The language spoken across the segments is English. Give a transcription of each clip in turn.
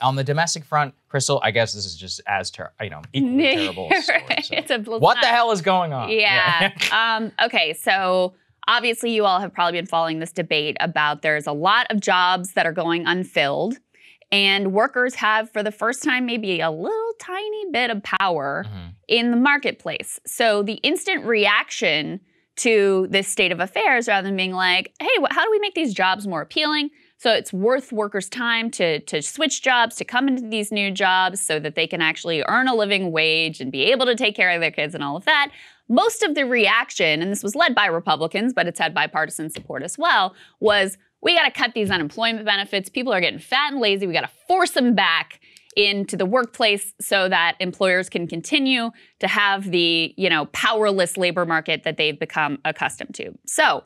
On the domestic front, Krystal, I guess this is just as equally terrible a story. So. What the hell is going on? Yeah. Okay, so obviously you all have probably been following this debate about there's a lot of jobs that are going unfilled, and workers have, for the first time, maybe a little tiny bit of power in the marketplace. So the instant reaction to this state of affairs, rather than being like, hey, how do we make these jobs more appealing? So it's worth workers' time to switch jobs, to come into these new jobs so that they can actually earn a living wage and be able to take care of their kids and all of that. Most of the reaction, and this was led by Republicans, but it's had bipartisan support as well, was we got to cut these unemployment benefits. People are getting fat and lazy. We got to force them back into the workplace so that employers can continue to have the, powerless labor market that they've become accustomed to. So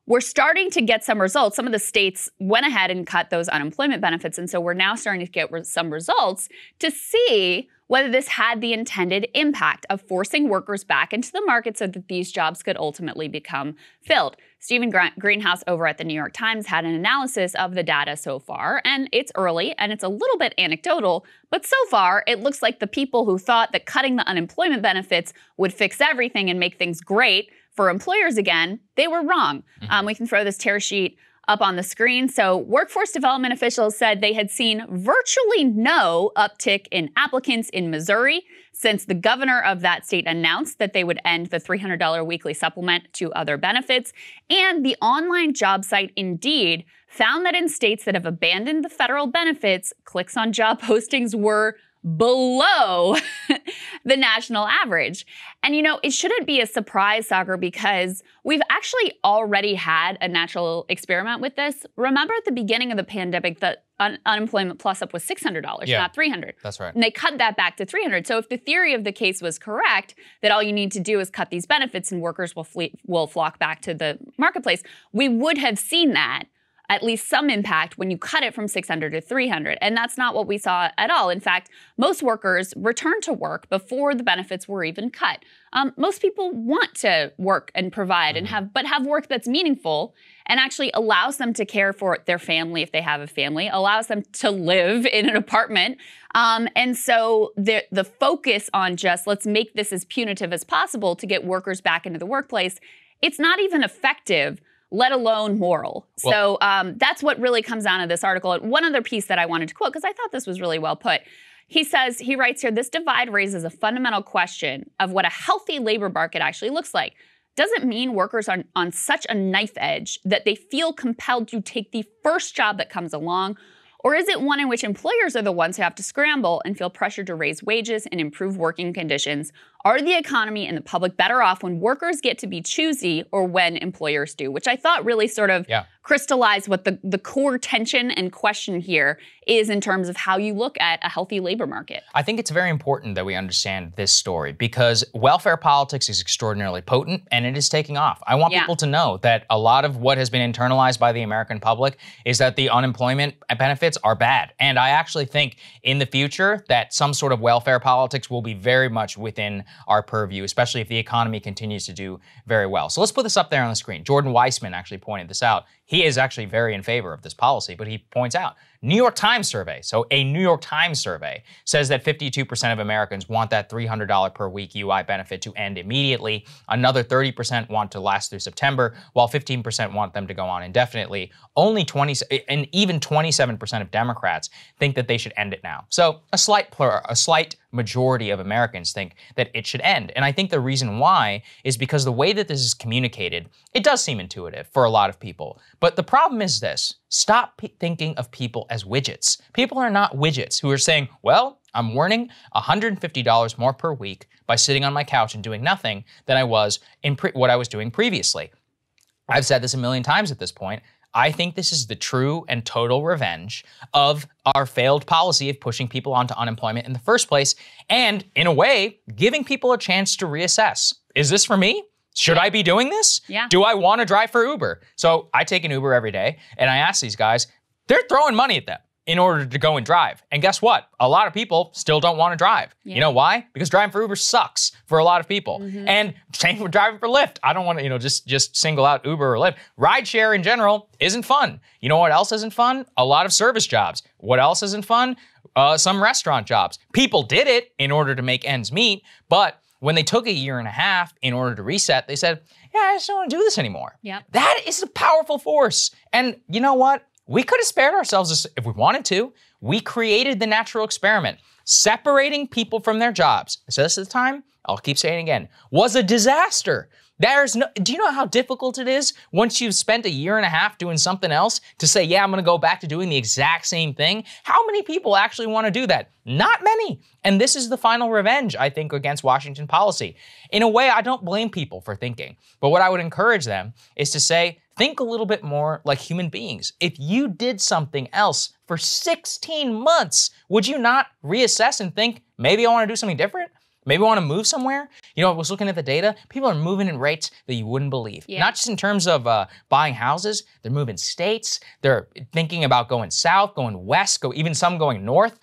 we're starting to get some results. Some of the states went ahead and cut those unemployment benefits. And so we're now starting to get some results to see whether this had the intended impact of forcing workers back into the market so that these jobs could ultimately become filled. Stephen Greenhouse over at the New York Times had an analysis of the data so far, and it's early and it's a little bit anecdotal, but so far it looks like the people who thought that cutting the unemployment benefits would fix everything and make things great for employers again, they were wrong. We can throw this tear sheet up on the screen. So workforce development officials said they had seen virtually no uptick in applicants in Missouri since the governor of that state announced that they would end the $300 weekly supplement to other benefits. And the online job site Indeed found that in states that have abandoned the federal benefits, clicks on job postings were below the national average. And it shouldn't be a surprise, Saagar, because we've actually already had a natural experiment with this. Remember at the beginning of the pandemic, the unemployment plus up was $600, not $300. That's right. And they cut that back to $300. So if the theory of the case was correct, that all you need to do is cut these benefits and workers will flock back to the marketplace, we would have seen that. At least some impact when you cut it from 600 to 300. And that's not what we saw at all. In fact, most workers returned to work before the benefits were even cut. Most people want to work and provide and have work that's meaningful and actually allows them to care for their family if they have a family, allows them to live in an apartment. And so the focus on just let's make this as punitive as possible to get workers back into the workplace, it's not even effective, let alone moral. Well, so that's what really comes down to this article. One other piece that I wanted to quote, because I thought this was really well put. He writes here, this divide raises a fundamental question of what a healthy labor market actually looks like. Does it mean workers are on such a knife edge that they feel compelled to take the first job that comes along? Or is it one in which employers are the ones who have to scramble and feel pressure to raise wages and improve working conditions? Are the economy and the public better off when workers get to be choosy or when employers do? Which I thought really sort of crystallized what the core tension and question here is in terms of how you look at a healthy labor market. I think it's very important that we understand this story because welfare politics is extraordinarily potent and it is taking off. I want people to know that a lot of what has been internalized by the American public is that the unemployment benefits are bad. And I actually think in the future that some sort of welfare politics will be very much within our purview, especially if the economy continues to do very well. So let's put this up there on the screen. Jordan Weissman actually pointed this out. He is actually very in favor of this policy, but he points out New York Times survey. So a New York Times survey says that 52% of Americans want that $300 per week UI benefit to end immediately. Another 30% want to last through September, while 15% want them to go on indefinitely. Only 20, and even 27% of Democrats think that they should end it now. So a slight majority of Americans think that it should end. And I think the reason why is because the way that this is communicated, it does seem intuitive for a lot of people. But the problem is this: stop thinking of people as widgets. People are not widgets who are saying, well, I'm earning $150 more per week by sitting on my couch and doing nothing than I was in what I was doing previously. I've said this a million times at this point. I think this is the true and total revenge of our failed policy of pushing people onto unemployment in the first place, and in a way, giving people a chance to reassess. Is this for me? Should I be doing this? Yeah. Do I want to drive for Uber? So I take an Uber every day, and I ask these guys, they're throwing money at them. in order to go and drive. And guess what? A lot of people still don't want to drive. Yeah. You know why? Because driving for Uber sucks for a lot of people. And same for driving for Lyft. I don't want to, just single out Uber or Lyft. Rideshare in general isn't fun. You know what else isn't fun? A lot of service jobs. What else isn't fun? Some restaurant jobs. People did it in order to make ends meet, but when they took a year and a half in order to reset, they said, yeah, I just don't want to do this anymore. Yep. That is a powerful force. And you know what? We could have spared ourselves this if we wanted to. We created the natural experiment. Separating people from their jobs, I said this at the time, I'll keep saying it again, was a disaster. Do you know how difficult it is once you've spent a year and a half doing something else to say, yeah, I'm gonna go back to doing the exact same thing? How many people actually wanna do that? Not many. And this is the final revenge, I think, against Washington policy. In a way, I don't blame people for thinking, but what I would encourage them is to say, think a little bit more like human beings. If you did something else for 16 months, would you not reassess and think, maybe I wanna do something different? Maybe want to move somewhere? I was looking at the data. People are moving in rates that you wouldn't believe. Yeah. Not just in terms of buying houses, they're moving states. They're thinking about going south, going west, even some going north.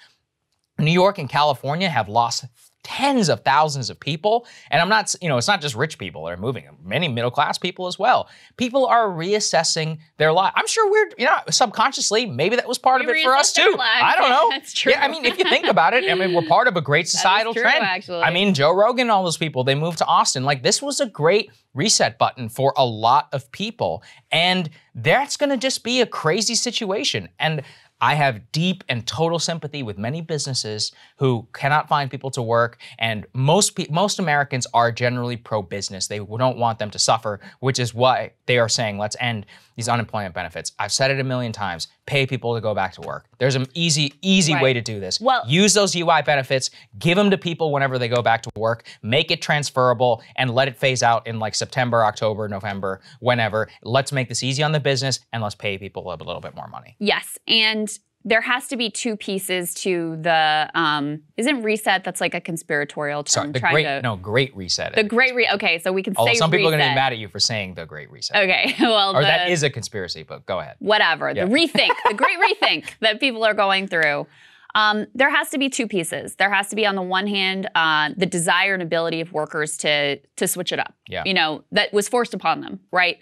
New York and California have lost tens of thousands of people. And I'm not, it's not just rich people that are moving, many middle-class people as well. People are reassessing their life. I'm sure we're, subconsciously, maybe that was part of it for us too. I don't know. That's true. Yeah, if you think about it, we're part of a great societal trend. Actually. Joe Rogan and all those people, they moved to Austin. This was a great reset button for a lot of people. And that's gonna just be a crazy situation. And I have deep and total sympathy with many businesses who cannot find people to work, and most Americans are generally pro-business. They don't want them to suffer, which is why they are saying, let's end these unemployment benefits. I've said it a million times, pay people to go back to work. There's an easy way to do this. Well, use those UI benefits, give them to people whenever they go back to work, make it transferable, and let it phase out in September, October, November, whenever. Let's make this easy on the business, and let's pay people a little bit more money. Yes, and there has to be two pieces to the, isn't reset, that's like a conspiratorial term. Sorry, Great Reset. Okay, so we can say reset. Some people are gonna be mad at you for saying the Great Reset. Okay, well. That is a conspiracy, but go ahead. Whatever, the rethink, the great rethink that people are going through. There has to be two pieces. There has to be, on the one hand, the desire and ability of workers to switch it up. Yeah. That was forced upon them, right?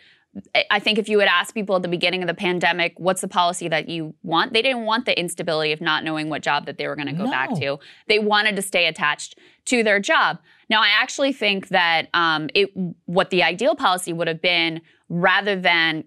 I think if you had asked people at the beginning of the pandemic, what's the policy that you want? They didn't want the instability of not knowing what job that they were going to go back to. They wanted to stay attached to their job. Now, I actually think that what the ideal policy would have been, rather than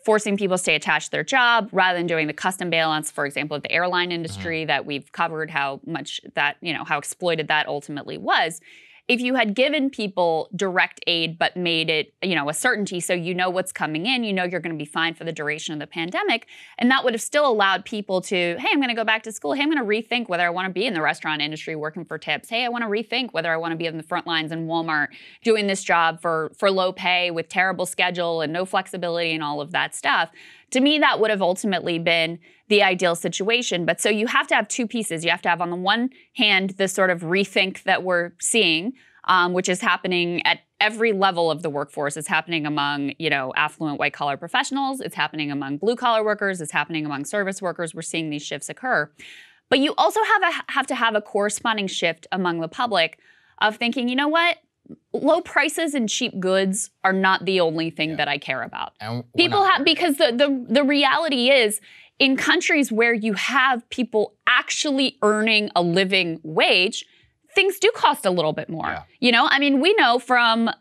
forcing people to stay attached to their job, rather than doing the custom bailouts, for example, of the airline industry that we've covered, how much that, how exploited that ultimately was. If you had given people direct aid but made it, a certainty, so what's coming in, you're going to be fine for the duration of the pandemic, and that would have still allowed people to, hey, I'm going to go back to school. Hey, I'm going to rethink whether I want to be in the restaurant industry working for tips. Hey, I want to rethink whether I want to be in the front lines in Walmart doing this job for low pay with terrible schedule and no flexibility and all of that stuff. To me, that would have ultimately been the ideal situation. But so you have to have two pieces. You have to have, on the one hand, this sort of rethink that we're seeing, which is happening at every level of the workforce. It's happening among, affluent white-collar professionals. It's happening among blue-collar workers. It's happening among service workers. We're seeing these shifts occur. But you also have to have a corresponding shift among the public of thinking, you know what? Low prices and cheap goods are not the only thing that I care about. People have, because the reality is, in countries where you have people actually earning a living wage, things do cost a little bit more. Yeah. We know from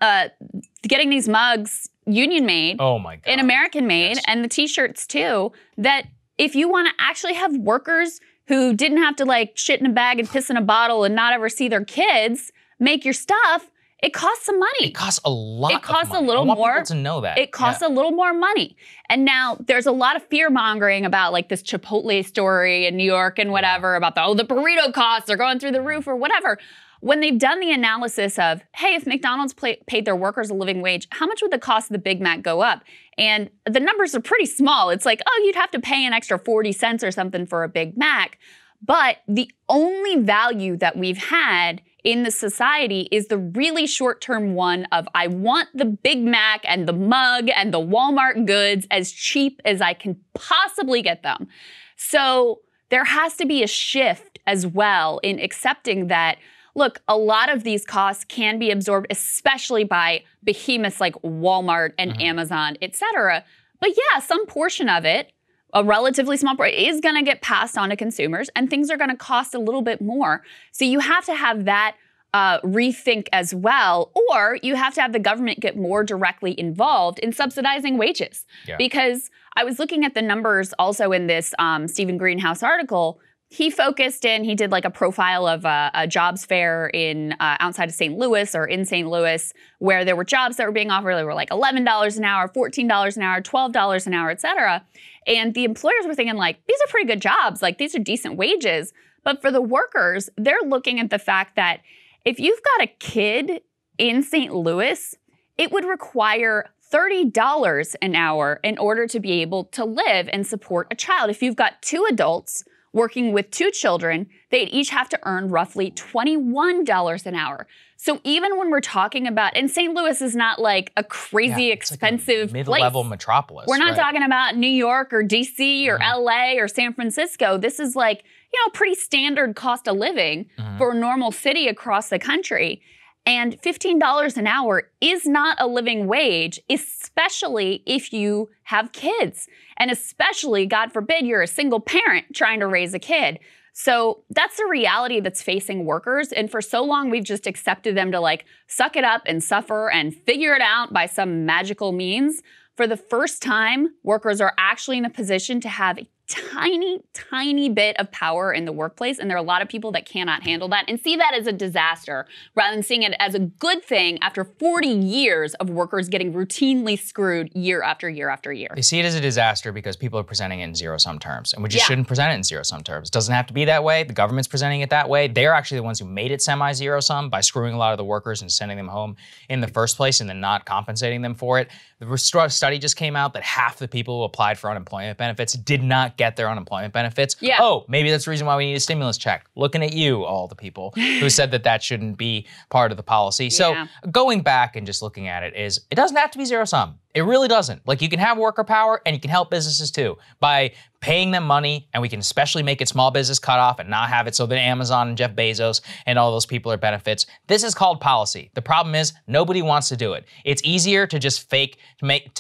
getting these mugs union made and American made, and the t-shirts too, that if you want to actually have workers who didn't have to shit in a bag and piss in a bottle and not ever see their kids make your stuff, it costs some money. It costs a lot. It costs of money. a little more. I want people to know that. It costs a little more money. And now there's a lot of fear mongering about this Chipotle story in New York and whatever about the burrito costs are going through the roof or whatever. When they've done the analysis of, hey, if McDonald's paid their workers a living wage, how much would the cost of the Big Mac go up? And the numbers are pretty small. It's you'd have to pay an extra 40 cents or something for a Big Mac. But the only value that we've had in the society is the really short-term one of, I want the Big Mac and the mug and the Walmart goods as cheap as I can possibly get them. So there has to be a shift as well in accepting that, look, a lot of these costs can be absorbed, especially by behemoths like Walmart and Amazon, et cetera. But yeah, some portion of it, a relatively small portion, is going to get passed on to consumers, and things are going to cost a little bit more. So you have to have that rethink as well, or you have to have the government get more directly involved in subsidizing wages. Because I was looking at the numbers also in this Stephen Greenhouse article. He focused in, he did like a profile of a jobs fair in outside of St. Louis or in St. Louis, where there were jobs that were being offered. They were like $11 an hour, $14 an hour, $12 an hour, et cetera. And the employers were thinking like, these are pretty good jobs. Like, these are decent wages. But for the workers, they're looking at the fact that if you've got a kid in St. Louis, it would require $30 an hour in order to be able to live and support a child. If you've got two adults working with two children, they'd each have to earn roughly $21 an hour. So even when we're talking about, and St. Louis is not like a crazy expensive like a mid-level metropolis. We're not talking about New York or DC or LA or San Francisco. This is like, you know, pretty standard cost of living for a normal city across the country. And $15 an hour is not a living wage, especially if you have kids. And especially, God forbid, you're a single parent trying to raise a kid. So that's the reality that's facing workers. And for so long, we've just accepted them to like suck it up and suffer and figure it out by some magical means. For the first time, workers are actually in a position to have a tiny bit of power in the workplace, and there are a lot of people that cannot handle that and see that as a disaster rather than seeing it as a good thing after 40 years of workers getting routinely screwed year after year after year. They see it as a disaster because people are presenting it in zero-sum terms, and we just shouldn't present it in zero-sum terms. It doesn't have to be that way. The government's presenting it that way. They're actually the ones who made it semi-zero-sum by screwing a lot of the workers and sending them home in the first place and then not compensating them for it. The study just came out that half the people who applied for unemployment benefits did not get their unemployment benefits. Oh, maybe that's the reason why we need a stimulus check. Looking at you, all the people who said that that shouldn't be part of the policy. So going back and just looking at it is, it doesn't have to be zero-sum. It really doesn't. Like, you can have worker power and you can help businesses too by paying them money, and we can especially make it small business cutoff and not have it so that Amazon and Jeff Bezos and all those people are benefits. This is called policy. The problem is nobody wants to do it. It's easier to just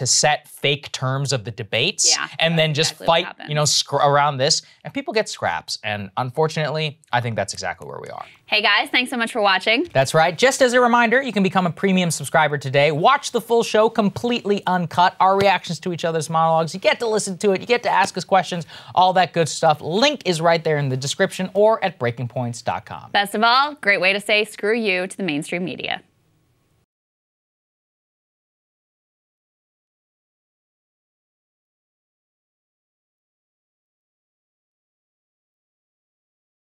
set fake terms of the debates and then just fight, you know, around this, and people get scraps. And unfortunately, I think that's exactly where we are. Hey guys, thanks so much for watching. That's right. Just as a reminder, you can become a premium subscriber today. Watch the full show completely uncut, our reactions to each other's monologues. You get to listen to it. You get to ask us questions, all that good stuff. Link is right there in the description or at breakingpoints.com. Best of all, great way to say screw you to the mainstream media.